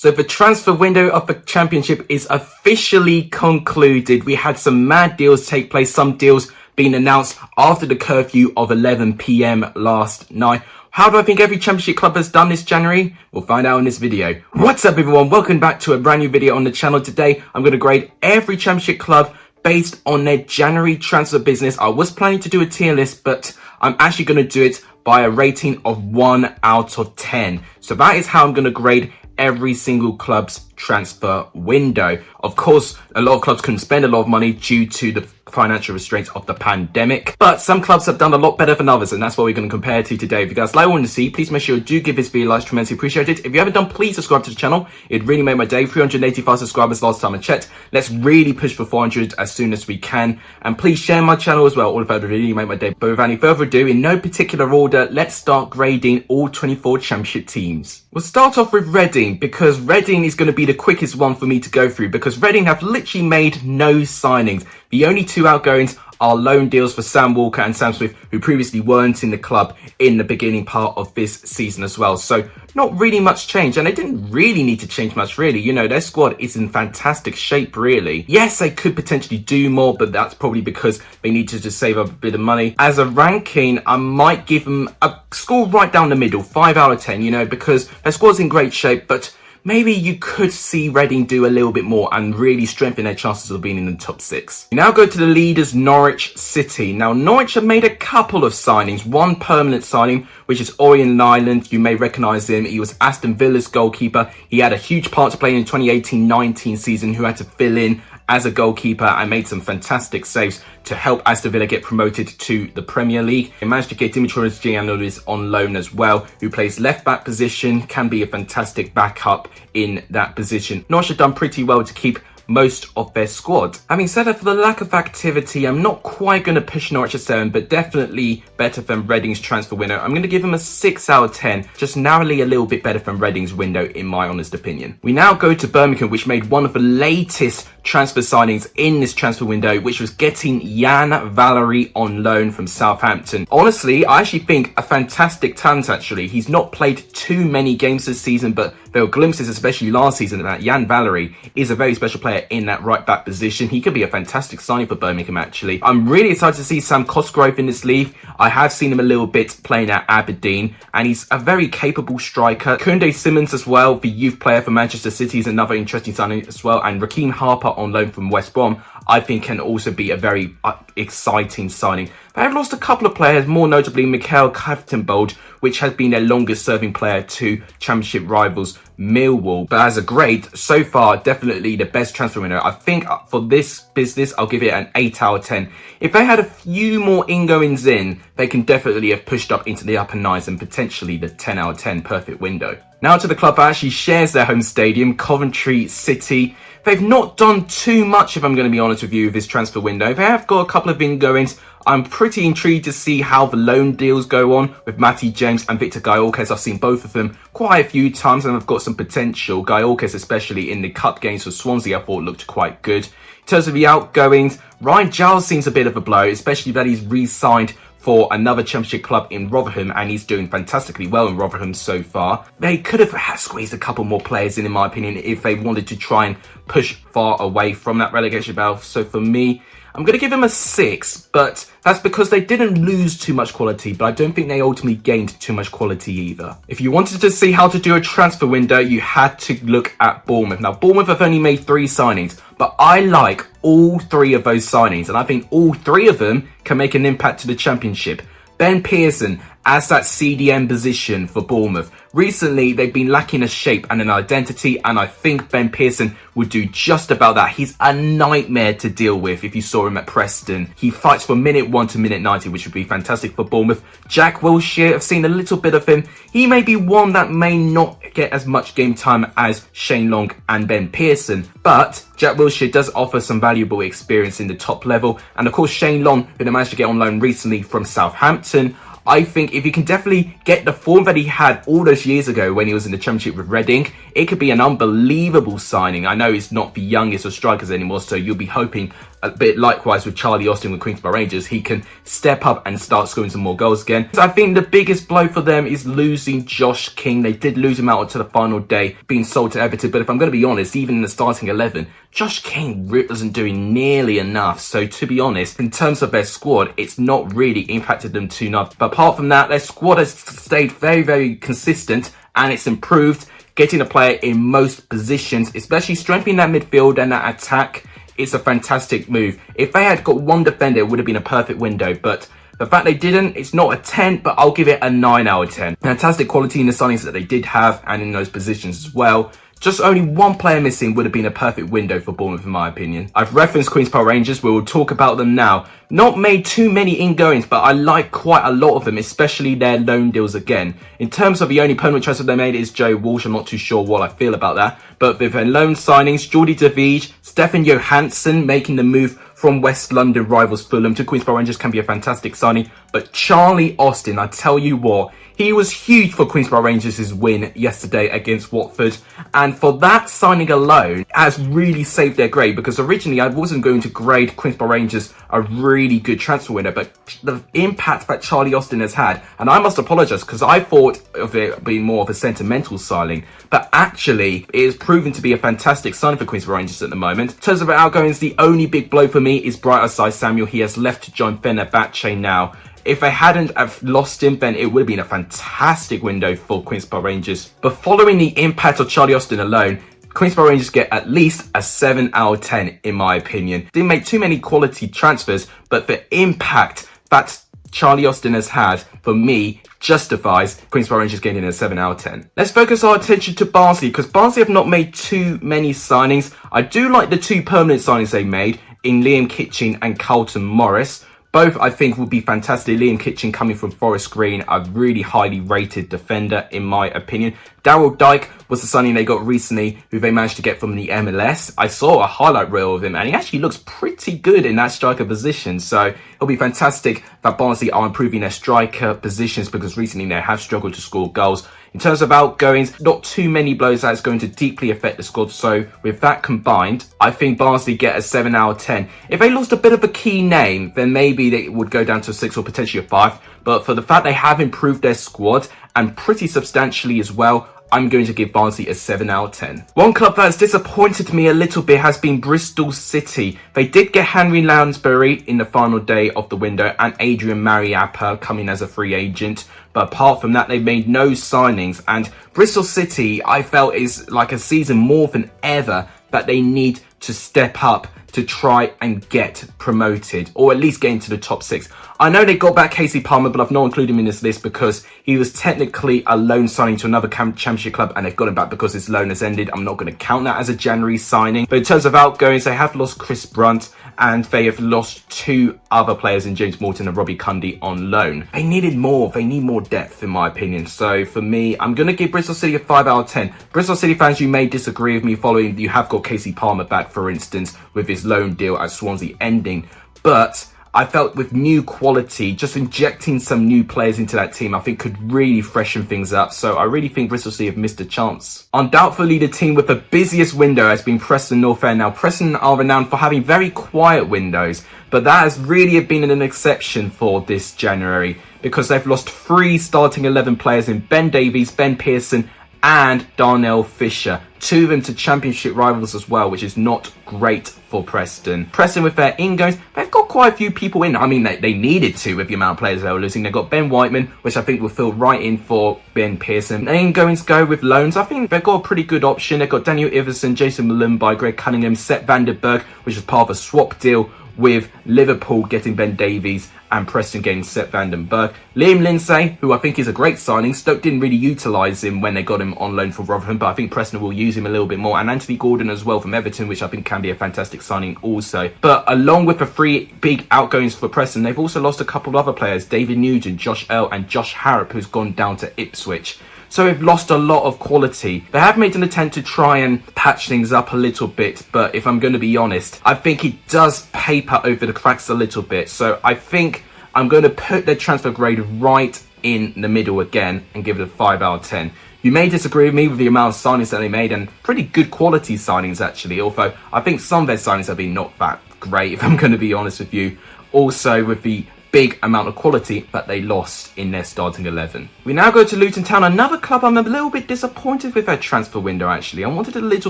So the transfer window of the Championship is officially concluded. We had some mad deals take place, some deals being announced after the curfew of 11 p.m. last night. How do I think every Championship club has done this January? We'll find out in this video. What's up everyone? Welcome back to a brand new video on the channel. Today I'm going to grade every Championship club based on their January transfer business. I was planning to do a tier list, but I'm actually going to do it by a rating of 1 out of 10. So that is how I'm going to grade every single club's transfer window. Of course, a lot of clubs couldn't spend a lot of money due to the financial restraints of the pandemic, but some clubs have done a lot better than others, and that's what we're going to compare to today. If you guys like what you want to see, please make sure you do give this video a like, tremendously appreciated. If you haven't done, please subscribe to the channel. It really made my day. 385 subscribers last time I checked. Let's really push for 400 as soon as we can, and please share my channel as well. All of that would really make my day. But without any further ado, in no particular order, let's start grading all 24 Championship teams. We'll start off with Reading, because Reading is going to be the quickest one for me to go through, because Reading have literally made no signings. The only two outgoings are loan deals for Sam Walker and Sam Smith, who previously weren't in the club in the beginning part of this season as well. So not really much change, and they didn't really need to change much really. You know, their squad is in fantastic shape really. Yes, they could potentially do more, but that's probably because they need to just save up a bit of money. As a ranking, I might give them a score right down the middle, 5 out of 10, you know, because their squad's in great shape, but maybe you could see Reading do a little bit more and really strengthen their chances of being in the top 6. We now go to the leaders, Norwich City. Now, Norwich have made a couple of signings. One permanent signing, which is Orion Nyland. You may recognise him. He was Aston Villa's goalkeeper. He had a huge part to play in the 2018-19 season, who had to fill in as a goalkeeper and made some fantastic saves to help Aston Villa get promoted to the Premier League. They managed to get Dimitris Giannoulis on loan as well, who plays left back position, can be a fantastic backup in that position. Norwich have done pretty well to keep most of their squad. Having said that, for the lack of activity, I'm not quite going to push Norwich a 7, but definitely better than Reading's transfer window. I'm going to give them a 6 out of 10, just narrowly a little bit better than Reading's window in my honest opinion. We now go to Birmingham, which made one of the latest transfer signings in this transfer window, which was getting Jan Valery on loan from Southampton. Honestly, I actually think a fantastic talent actually. He's not played too many games this season, but there were glimpses, especially last season, that Jan Valery is a very special player in that right back position. He could be a fantastic signing for Birmingham actually. I'm really excited to see Sam Cosgrove in this league. I have seen him a little bit playing at Aberdeen, and he's a very capable striker. Koundé Simmons as well, the youth player for Manchester City, is another interesting signing as well, and Raheem Harper on loan from West Brom, I think can also be a very exciting signing. They have lost a couple of players, more notably Mikael Kaftenbold, which has been their longest serving player to Championship rivals Millwall. But as a grade, so far, definitely the best transfer window. I think for this business, I'll give it an 8 out of 10. If they had a few more ingoings in, they can definitely have pushed up into the upper 9s and potentially the 10 out of 10 perfect window. Now to the club that actually shares their home stadium, Coventry City. They've not done too much, if I'm going to be honest with you, this transfer window. They have got a couple of ingoings. I'm pretty intrigued to see how the loan deals go on with Matty James and Victor Gyökeres. I've seen both of them quite a few times and I've got some potential. Gyökeres, especially in the cup games for Swansea, I thought looked quite good. In terms of the outgoings, Ryan Giles seems a bit of a blow, especially that he's re-signed for another Championship club in Rotherham, and he's doing fantastically well in Rotherham so far. They could have squeezed a couple more players in my opinion, if they wanted to try and push far away from that relegation battle. So for me, I'm going to give them a 6, but that's because they didn't lose too much quality, but I don't think they ultimately gained too much quality either. If you wanted to see how to do a transfer window, you had to look at Bournemouth. Now, Bournemouth have only made 3 signings, but I like all 3 of those signings, and I think all 3 of them can make an impact to the Championship. Ben Pearson as that CDM position for Bournemouth. Recently, they've been lacking a shape and an identity, and I think Ben Pearson would do just about that. He's a nightmare to deal with if you saw him at Preston. He fights from minute 1 to minute 90, which would be fantastic for Bournemouth. Jack Wilshere, I've seen a little bit of him. He may be one that may not get as much game time as Shane Long and Ben Pearson, but Jack Wilshere does offer some valuable experience in the top level. And of course, Shane Long, who they managed to get on loan recently from Southampton. I think if he can definitely get the form that he had all those years ago when he was in the Championship with Reading, it could be an unbelievable signing. I know it's not the youngest of strikers anymore, so you'll be hoping a bit likewise with Charlie Austin with Queensborough Rangers, he can step up and start scoring some more goals again. So I think the biggest blow for them is losing Josh King. They did lose him out to the final day, being sold to Everton, but if I'm going to be honest, even in the starting 11, Josh King wasn't doing nearly enough. So to be honest, in terms of their squad, it's not really impacted them too much. But apart from that, their squad has stayed very, very consistent and it's improved, getting a player in most positions, especially strengthening that midfield and that attack. It's a fantastic move. If they had got one defender, it would have been a perfect window, but the fact they didn't, it's not a 10, but I'll give it a 9 out of 10. Fantastic quality in the signings that they did have and in those positions as well. Just only one player missing would have been a perfect window for Bournemouth, in my opinion. I've referenced Queensborough Rangers. We will talk about them now. Not made too many ingoings, but I like quite a lot of them, especially their loan deals again. In terms of the only permanent transfer they made is Joe Walsh. I'm not too sure what I feel about that. But with their loan signings, Jordi Davies, Stefan Johansson making the move from West London rivals Fulham to Queensborough Rangers can be a fantastic signing. But Charlie Austin, I tell you what, he was huge for Queensborough Rangers' win yesterday against Watford. And for that signing alone has really saved their grade, because originally I wasn't going to grade Queensborough Rangers a really good transfer window, but the impact that Charlie Austin has had, and I must apologise because I thought of it being more of a sentimental signing, but actually it is proven to be a fantastic signing for Queensborough Rangers at the moment. In terms of outgoings, the only big blow for me is Bright Asai Samuel. He has left to join Fenerbahce now. If they hadn't have lost him, then it would have been a fantastic window for Queensborough Rangers. But following the impact of Charlie Austin alone, Queensborough Rangers get at least a 7 out of 10, in my opinion. Didn't make too many quality transfers, but the impact that Charlie Austin has had, for me, justifies Queensborough Rangers getting a 7 out of 10. Let's focus our attention to Barnsley, because Barnsley have not made too many signings. I do like the two permanent signings they made in Liam Kitching and Carlton Morris. Both, I think, would be fantastic. Liam Kitching coming from Forest Green, a really highly rated defender, in my opinion. Daryl Dike was the signing they got recently, who they managed to get from the MLS. I saw a highlight reel of him, and he actually looks pretty good in that striker position. So it'll be fantastic that Barnsley are improving their striker positions, because recently they have struggled to score goals. In terms of outgoings, not too many blows that's going to deeply affect the squad. So with that combined, I think Barnsley get a 7 out of 10. If they lost a bit of a key name, then maybe they would go down to a 6 or potentially a 5. But for the fact they have improved their squad, and pretty substantially as well, I'm going to give Barnsley a 7 out of 10. One club that's disappointed me a little bit has been Bristol City. They did get Henry Lansbury in the final day of the window and Adrian Mariappa coming as a free agent. But apart from that, they made no signings. And Bristol City, I felt, is like a season more than ever that they need to step up to try and get promoted, or at least get into the top 6. I know they got back Casey Palmer, but I've not included him in this list because he was technically a loan signing to another championship club, and they've got him back because his loan has ended. I'm not going to count that as a January signing. But in terms of outgoings, they have lost Chris Brunt, and they have lost 2 other players in James Morton and Robbie Cundy on loan. They needed more. They need more depth, in my opinion. So for me, I'm going to give Bristol City a 5 out of 10. Bristol City fans, you may disagree with me following you have got Casey Palmer back, for instance, with his loan deal at Swansea ending. But I felt with new quality, just injecting some new players into that team, I think could really freshen things up. So I really think Bristol City have missed a chance. Undoubtedly, the team with the busiest window has been Preston North End. Now, Preston are renowned for having very quiet windows, but that has really been an exception for this January, because they've lost 3 starting 11 players in Ben Davies, Ben Pearson and Darnell Fisher. 2 of them to championship rivals as well, which is not great for Preston. Preston with their ingoings, they've got quite a few people in. I mean, they needed to with the amount of players they were losing. They've got Ben Whiteman, which I think will fill right in for Ben Pearson. Ingoings go with loans. I think they've got a pretty good option. They've got Daniel Iverson, Jason Malumbi, Greg Cunningham, Seth Vandenberg, which is part of a swap deal with Liverpool getting Ben Davies and Preston getting Seth Vandenberg. Liam Lindsay, who I think is a great signing. Stoke didn't really utilise him when they got him on loan from Rotherham, but I think Preston will use him a little bit more. And Anthony Gordon as well from Everton, which I think can be a fantastic signing also. But along with the 3 big outgoings for Preston, they've also lost a couple of other players. David Nugent, Josh Earl and Josh Harrop, who's gone down to Ipswich. So they've lost a lot of quality. They have made an attempt to try and patch things up a little bit, but if I'm going to be honest, I think it does paper over the cracks a little bit. So I think I'm going to put their transfer grade right in the middle again and give it a 5 out of 10. You may disagree with me with the amount of signings that they made, and pretty good quality signings actually, although I think some of their signings have been not that great, if I'm going to be honest with you. Also with the big amount of quality that they lost in their starting 11. We now go to Luton Town, another club I'm a little bit disappointed with their transfer window actually. I wanted a little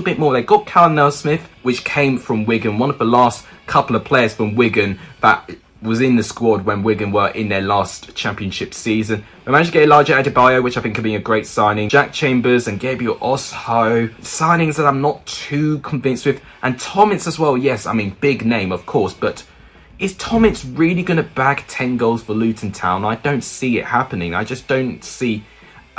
bit more. They got Callum Smith, which came from Wigan, one of the last couple of players from Wigan that was in the squad when Wigan were in their last championship season. We managed to get Elijah Adebayo, which I think could be a great signing. Jack Chambers and Gabriel Osho, signings that I'm not too convinced with. And Tommins as well, yes, I mean, big name, of course, but is Tommins really going to bag 10 goals for Luton Town? I don't see it happening. I just don't see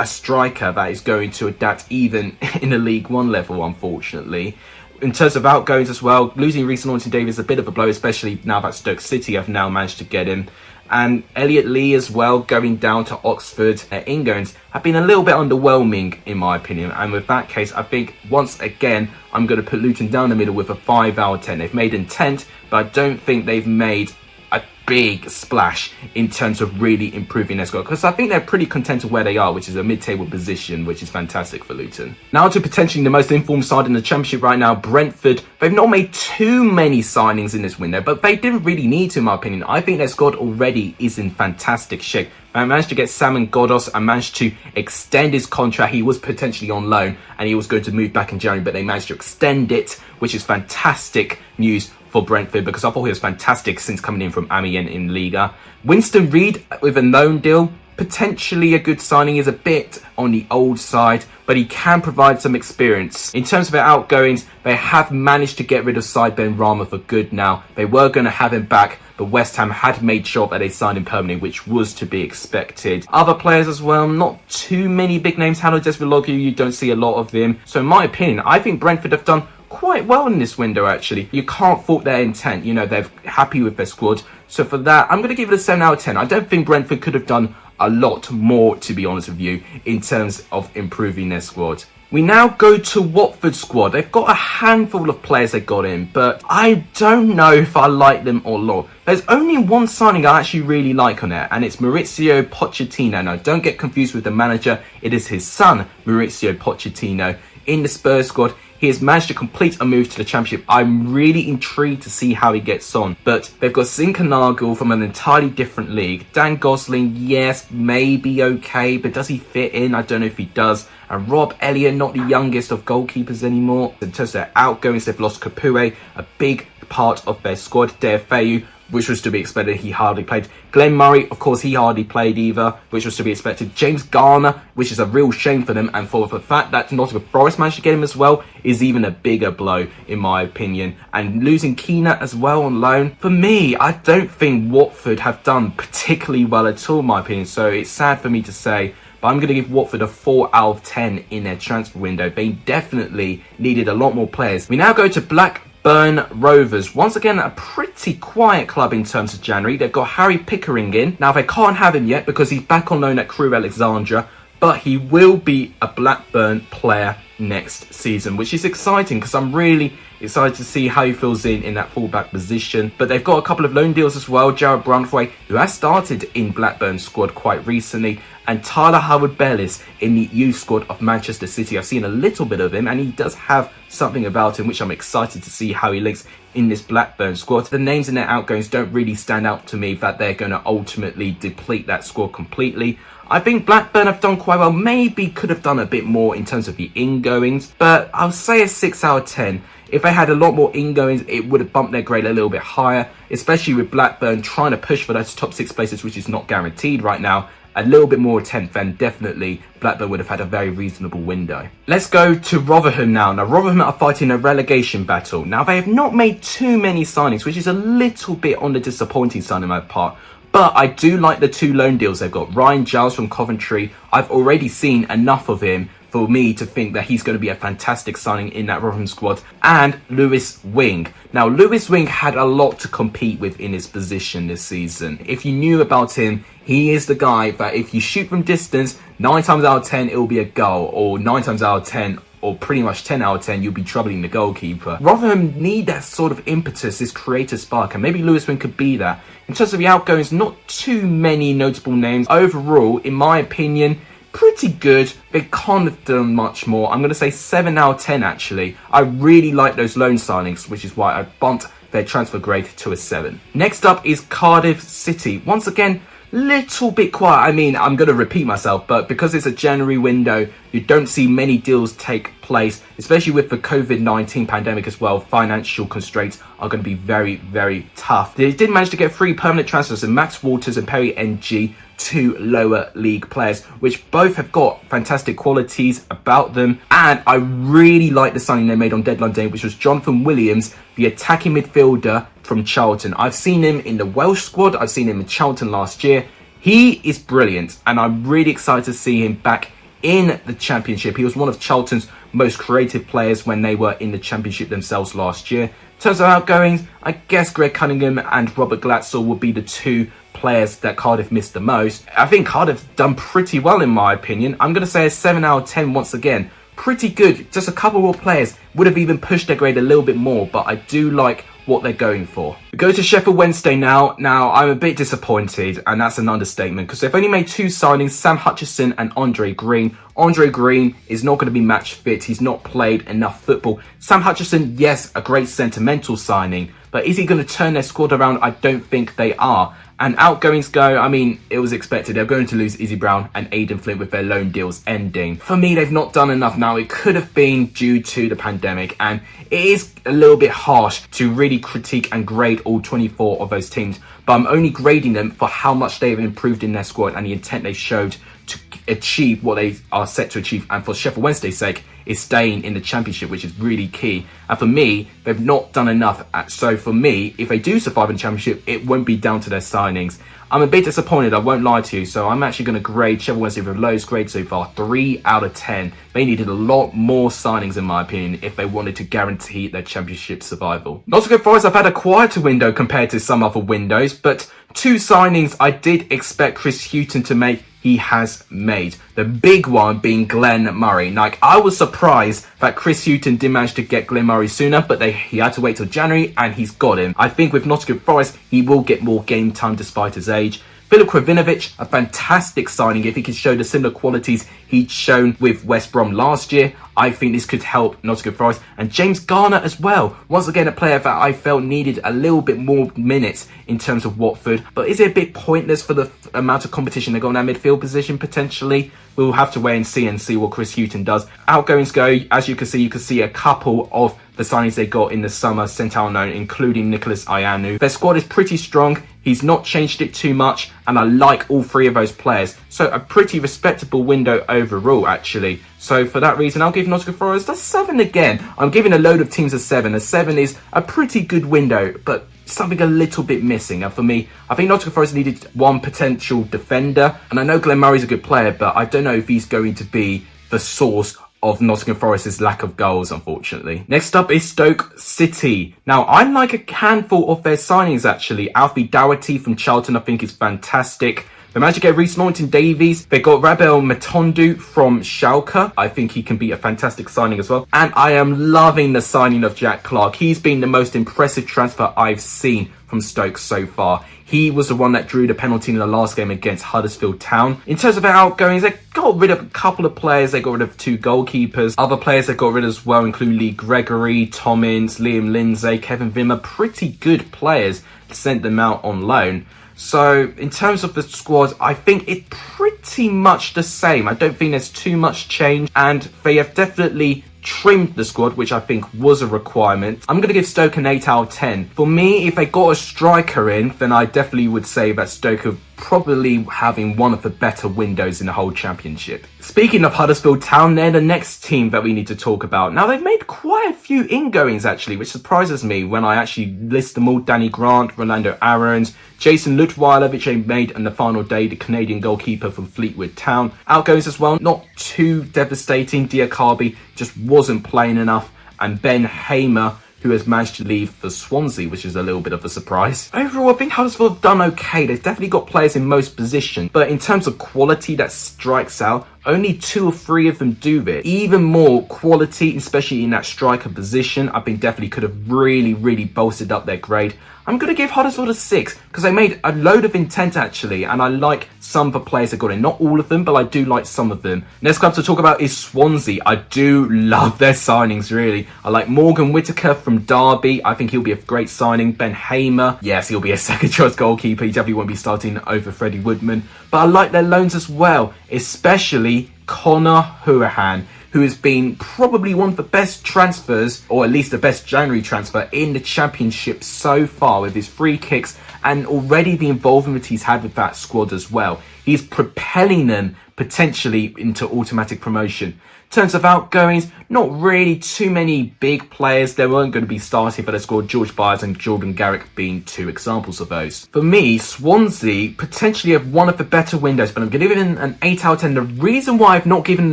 a striker that is going to adapt even in the League One level, unfortunately. In terms of outgoings as well, losing Reece Norrington-Davies is a bit of a blow, especially now that Stoke City have now managed to get him. And Elliot Lee as well, going down to Oxford. Ingoings have been a little bit underwhelming in my opinion. And with that case, I think once again, I'm going to put Luton down the middle with a 5 out of 10. They've made intent, but I don't think they've made a big splash in terms of really improving their squad, because I think they're pretty content with where they are, which is a mid-table position, which is fantastic for Luton. Now to potentially the most informed side in the Championship right now, Brentford. They've not made too many signings in this window, but they didn't really need to in my opinion. I think their squad already is in fantastic shape. I managed to get Simon Ghoddos. I managed to extend his contract. He was potentially on loan and he was going to move back in January, but they managed to extend it, which is fantastic news for Brentford, because I thought he was fantastic since coming in from Amiens in Liga. Winston Reid with a loan deal, potentially a good signing. Is a bit on the old side, but he can provide some experience. In terms of their outgoings, they have managed to get rid of Said Ben-Rama for good now. They were going to have him back, but West Ham had made sure that they signed him permanently, which was to be expected. Other players as well, not too many big names. Halo Desvelogu, you don't see a lot of them. So in my opinion, I think Brentford have done quite well in this window actually. You can't fault their intent, you know, they're happy with their squad. So for that, I'm going to give it a 7 out of 10. I don't think Brentford could have done a lot more, to be honest with you, in terms of improving their squad. We now go to Watford's squad. They've got a handful of players they got in, but I don't know if I like them or not. There's only one signing I actually really like on there, and it's Mauricio Pochettino. Now, don't get confused with the manager. It is his son, Mauricio Pochettino, in the Spurs squad. He has managed to complete a move to the Championship. I'm really intrigued to see how he gets on. But they've got Zinkernagel from an entirely different league. Dan Gosling, yes, maybe okay, but does he fit in? I don't know if he does. And Rob Elliott, not the youngest of goalkeepers anymore. In terms of their outgoings, they've lost Kapue, a big part of their squad. Deafeu, which was to be expected, he hardly played. Glenn Murray, of course, he hardly played either, which was to be expected. James Garner, which is a real shame for them, and for the fact that Nottingham Forest managed to get him as well, is even a bigger blow, in my opinion. And losing Keena as well on loan, for me, I don't think Watford have done particularly well at all, in my opinion, so it's sad for me to say, but I'm going to give Watford a 4 out of 10 in their transfer window. They definitely needed a lot more players. We now go to Blackburn Rovers. Once again, a pretty quiet club in terms of January. They've got Harry Pickering in. Now, they can't have him yet because he's back on loan at Crewe Alexandra, but he will be a Blackburn player next season, which is exciting because I'm really excited to see how he fills in that fullback position. But they've got a couple of loan deals as well. Jared Brunthwaite, who has started in Blackburn's squad quite recently, and Tyler Howard-Bellis in the youth squad of Manchester City. I've seen a little bit of him and he does have something about him which I'm excited to see how he links in this Blackburn squad. The names in their outgoings don't really stand out to me that they're going to ultimately deplete that squad completely. I think Blackburn have done quite well, maybe could have done a bit more in terms of the ingoings, but I'll say a 6 out of 10. If they had a lot more ingoings, it would have bumped their grade a little bit higher, especially with Blackburn trying to push for those top 6 places, which is not guaranteed right now. A little bit more attempt, then definitely Blackburn would have had a very reasonable window. Let's go to Rotherham now. Now, Rotherham are fighting a relegation battle. Now, they have not made too many signings, which is a little bit on the disappointing side on my part. But I do like the 2 loan deals they've got. Ryan Giles from Coventry. I've already seen enough of him for me to think that he's going to be a fantastic signing in that Rotherham squad. And Lewis Wing. Now, Lewis Wing had a lot to compete with in his position this season. If you knew about him, he is the guy that if you shoot from distance, 9 times out of 10, it will be a goal. Or 9 times out of 10, or pretty much 10 out of 10, you'll be troubling the goalkeeper. Rotherham need that sort of impetus, this creative spark, and maybe Lewis Wing could be that. In terms of the outgoings, not too many notable names. Overall, in my opinion, pretty good. They can't have done much more. I'm going to say 7 out of 10 actually. I really like those loan signings, which is why I bumped their transfer grade to a 7. Next up is Cardiff City. Once again, little bit quiet. I mean, I'm going to repeat myself, but because it's a January window, you don't see many deals take place, especially with the COVID-19 pandemic as well. Financial constraints are going to be very, very tough. They did manage to get 3 permanent transfers in Max Waters and Perry NG, 2 lower league players, which both have got fantastic qualities about them. And I really like the signing they made on deadline day, which was Jonathan Williams, the attacking midfielder from Charlton. I've seen him in the Welsh squad. I've seen him in Charlton last year. He is brilliant, and I'm really excited to see him back in the Championship. He was one of Charlton's most creative players when they were in the Championship themselves last year. In terms of outgoings, I guess Greg Cunningham and Robert Glatzel would be the 2 players that Cardiff missed the most. I think Cardiff done pretty well in my opinion. I'm going to say a 7 out of 10 once again. Pretty good. Just a couple more players would have even pushed their grade a little bit more, but I do like what they're going for. We go to Sheffield Wednesday now. Now, I'm a bit disappointed, and that's an understatement, because they've only made 2 signings, Sam Hutchinson and Andre Green. Andre Green is not going to be match fit. He's not played enough football. Sam Hutchinson, yes, a great sentimental signing, but is he going to turn their squad around? I don't think they are. And outgoings go, I mean, it was expected. They're going to lose Izzy Brown and Aidan Flint with their loan deals ending. For me, they've not done enough now. It could have been due to the pandemic, and it is a little bit harsh to really critique and grade all 24 of those teams, but I'm only grading them for how much they've improved in their squad and the intent they showed to achieve what they are set to achieve. And for Sheffield Wednesday's sake, is staying in the Championship, which is really key. And for me, they've not done enough. So for me, if they do survive in the Championship, it won't be down to their signings. I'm a bit disappointed, I won't lie to you. So I'm actually going to grade Sheffield Wednesday with the lowest grade so far, 3 out of 10. They needed a lot more signings, in my opinion, if they wanted to guarantee their Championship survival. Not so good for us. I've had a quieter window compared to some other windows, but 2 signings I did expect Chris Hughton to make, he has made. The big one being Glenn Murray. Like, I was surprised that Chris Hughton didn't manage to get Glenn Murray sooner, but he had to wait till January, and he's got him. I think with Nottingham Forest, he will get more game time despite his age. Filip Kravinovic, a fantastic signing. If he can show the similar qualities he'd shown with West Brom last year, I think this could help Nottingham Forest. And James Garner as well. Once again, a player that I felt needed a little bit more minutes in terms of Watford. But is it a bit pointless for the amount of competition they got in that midfield position potentially? We'll have to wait and see what Chris Hughton does. Outgoings go, as you can see a couple of the signings they got in the summer sent out on loan, including Nicholas Ianu. Their squad is pretty strong. He's not changed it too much, and I like all 3 of those players. So a pretty respectable window overall, actually. So for that reason, I'll give Nottingham Forest a 7 again. I'm giving a load of teams a 7. A 7 is a pretty good window, but something a little bit missing. And for me, I think Nottingham Forest needed 1 potential defender. And I know Glenn Murray's a good player, but I don't know if he's going to be the source of Nottingham Forest's lack of goals, unfortunately. Next up is Stoke City. Now, I like a handful of their signings, actually. Alfie Doherty from Charlton, I think, is fantastic. They managed to get Reece Norrington-Davies. They got Rabel Matondu from Schalke. I think he can be a fantastic signing as well. And I am loving the signing of Jack Clark. He's been the most impressive transfer I've seen from Stoke so far. He was the one that drew the penalty in the last game against Huddersfield Town. In terms of their outgoings, they got rid of a couple of players. They got rid of 2 goalkeepers. Other players they got rid of as well include Lee Gregory, Tommins, Liam Lindsay, Kevin Vimmer. Pretty good players. Sent them out on loan. So in terms of the squad, I think it's pretty much the same. I don't think there's too much change, and they have definitely trimmed the squad, which I think was a requirement. I'm going to give Stoke an 8 out of 10. For me, if they got a striker in, then I definitely would say that Stoke are probably having one of the better windows in the whole Championship. Speaking of Huddersfield Town, they're the next team that we need to talk about. Now, they've made quite a few ingoings, actually, which surprises me when I actually list them all. Danny Grant, Rolando Aarons, Jason Lutweiler, which they made on the final day, the Canadian goalkeeper from Fleetwood Town. Outgoings as well, not too devastating. Diakabi just wasn't playing enough. And Ben Hamer, who has managed to leave for Swansea, which is a little bit of a surprise. Overall, I think Huddersfield have done okay. They've definitely got players in most positions, but in terms of quality that strikes out, only 2 or 3 of them do it. Even more quality, especially in that striker position, I think definitely could have really bolstered up their grade. I'm going to give Huddersfield a 6 because they made a load of intent, actually, and I like some of the players that got in. Not all of them, but I do like some of them. Next club to talk about is Swansea. I do love their signings, really. I like Morgan Whittaker from Derby. I think he'll be a great signing. Ben Hamer, yes, he'll be a second choice goalkeeper. He definitely won't be starting over Freddie Woodman. But I like their loans as well, especially Conor Hourihane, who has been probably one of the best transfers, or at least the best January transfer in the Championship so far, with his free kicks and already the involvement he's had with that squad as well. He's propelling them potentially into automatic promotion. In terms of outgoings, not really too many big players. They weren't going to be starting for the squad, George Byers and Jordan Garrick being two examples of those. For me, Swansea potentially have one of the better windows, but I'm going to give it an 8 out of 10. The reason why I've not given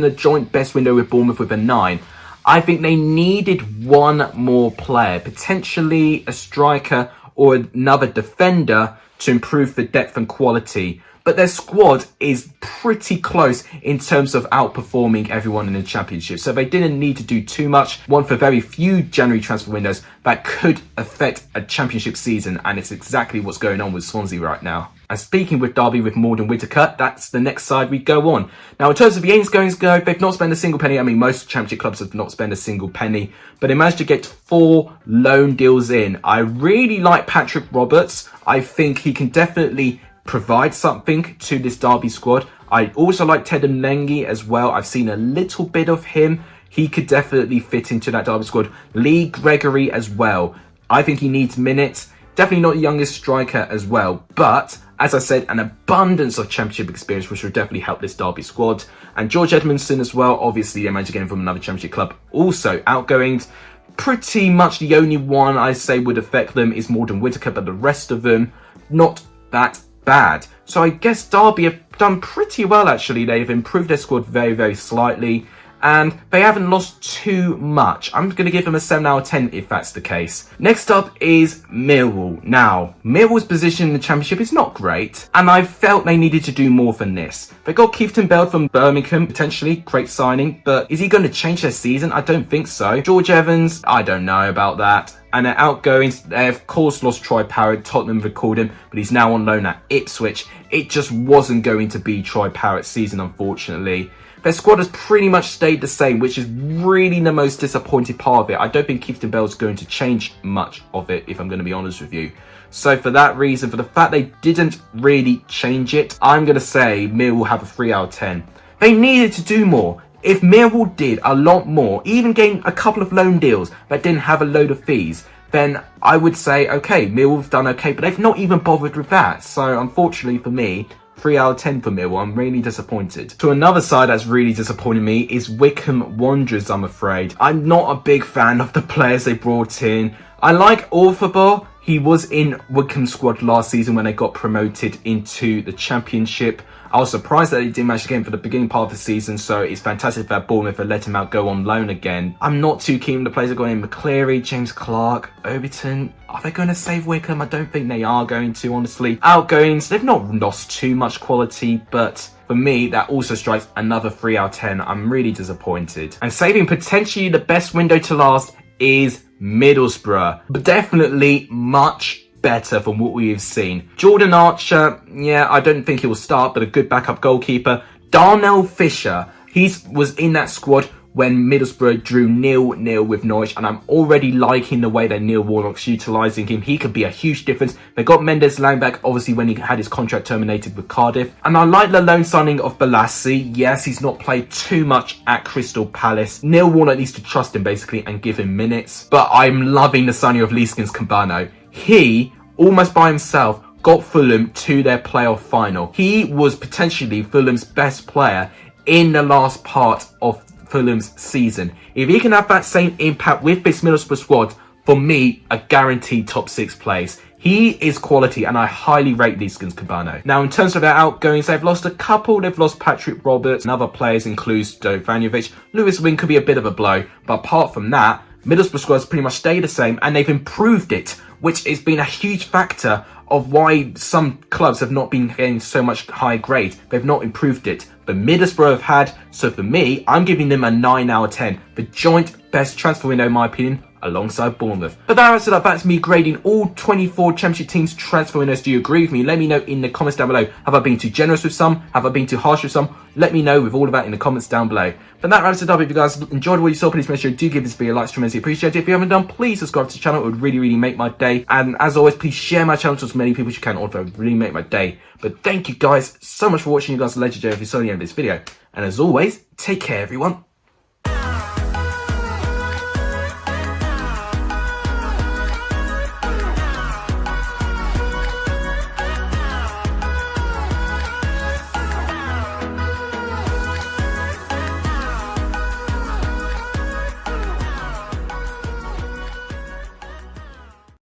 them the joint best window with Bournemouth with a 9, I think they needed one more player, potentially a striker or another defender to improve the depth and quality. But their squad is pretty close in terms of outperforming everyone in the Championship. So they didn't need to do too much. One for very few January transfer windows that could affect a Championship season. And it's exactly what's going on with Swansea right now. And speaking with Derby with Morgan Whittaker, that's the next side we go on. Now, in terms of the Yanes goings go, they've not spent a single penny. I mean, most Championship clubs have not spent a single penny. But they managed to get 4 loan deals in. I really like Patrick Roberts. I think he can definitely provide something to this Derby squad. I also like Ted Mlengi as well. I've seen a little bit of him. He could definitely fit into that Derby squad. Lee Gregory as well. I think he needs minutes. Definitely not the youngest striker as well. But, as I said, an abundance of Championship experience, which will definitely help this Derby squad. And George Edmondson as well. Obviously, they managed to get him from another Championship club. Also, outgoings. Pretty much the only one I say would affect them is Morgan Whittaker, but the rest of them, not that bad. So I guess Derby have done pretty well, actually. They've improved their squad very, very slightly, and they haven't lost too much. I'm going to give them a 7 out of 10 if that's the case. Next up is Millwall. Now, Millwall's position in the Championship is not great, and I felt they needed to do more than this. They got Keefton Bell from Birmingham, potentially, great signing, but is he going to change their season? I don't think so. George Evans, I don't know about that. And their outgoings, they of course lost Troy Parrott. Tottenham recalled him, but he's now on loan at Ipswich. It just wasn't going to be Troy Parrott's season, unfortunately. Their squad has pretty much stayed the same, which is really the most disappointing part of it. I don't think Keefton Bell is going to change much of it, if I'm going to be honest with you. So for that reason, for the fact they didn't really change it, I'm going to say Millwall will have a 3 out of 10. They needed to do more. If Millwall did a lot more, even getting a couple of loan deals that didn't have a load of fees, then I would say, okay, Millwall've done okay, but they've not even bothered with that. So unfortunately for me, 3 out of 10 for Millwall. I'm really disappointed. To another side that's really disappointed me is Wycombe Wanderers, I'm afraid. I'm not a big fan of the players they brought in. I like Orfabor. He was in Wycombe's squad last season when they got promoted into the Championship. I was surprised that he didn't manage to get him for the beginning part of the season, so it's fantastic that Bournemouth have let him out go on loan again. I'm not too keen on the players that got in. McCleary, James Clark, Oberton. Are they going to save Wycombe? I don't think they are going to, honestly. Outgoings, they've not lost too much quality, but for me, that also strikes another 3 out of 10. I'm really disappointed. And saving potentially the best window to last is Middlesbrough, but definitely much better from what we've seen. Jordan Archer, yeah, I don't think he will start, but a good backup goalkeeper. Darnell Fisher, he was in that squad when Middlesbrough drew 0-0 with Norwich, and I'm already liking the way that Neil Warnock's utilising him. He could be a huge difference. They got Mendes Lang back, obviously, when he had his contract terminated with Cardiff. And I like the loan signing of Balassi. Yes, he's not played too much at Crystal Palace. Neil Warnock needs to trust him, basically, and give him minutes. But I'm loving the signing of Leeskins Kambano. He, almost by himself, got Fulham to their playoff final. He was potentially Fulham's best player in the last part of Fulham's season. If he can have that same impact with this Middlesbrough squad, for me, a guaranteed top 6 place. He is quality, and I highly rate Leeskins Kambano. Now, in terms of their outgoings, they've lost a couple. They've lost Patrick Roberts, and other players include Dovanovic. Lewis Wing could be a bit of a blow, but apart from that, Middlesbrough squads pretty much stay the same, and they've improved it, which has been a huge factor of why some clubs have not been getting so much high grade. They've not improved it, but Middlesbrough have had. So for me, I'm giving them a 9 out of 10. The joint best transfer window, in my opinion, alongside Bournemouth. But that wraps it up. That's me grading all 24 Championship teams' transfer windows. Do you agree with me? Let me know in the comments down below. Have I been too generous with some? Have I been too harsh with some? Let me know with all of that in the comments down below. But that wraps it up. If you guys enjoyed what you saw, please make sure you do give this video a like. Tremendously appreciate it. If you haven't done, please subscribe to the channel. It would really, really make my day. And as always, please share my channel to as many people as you can. Also, it would really make my day. But thank you guys so much for watching. You guys are legendary if you saw the end of this video. And as always, take care, everyone.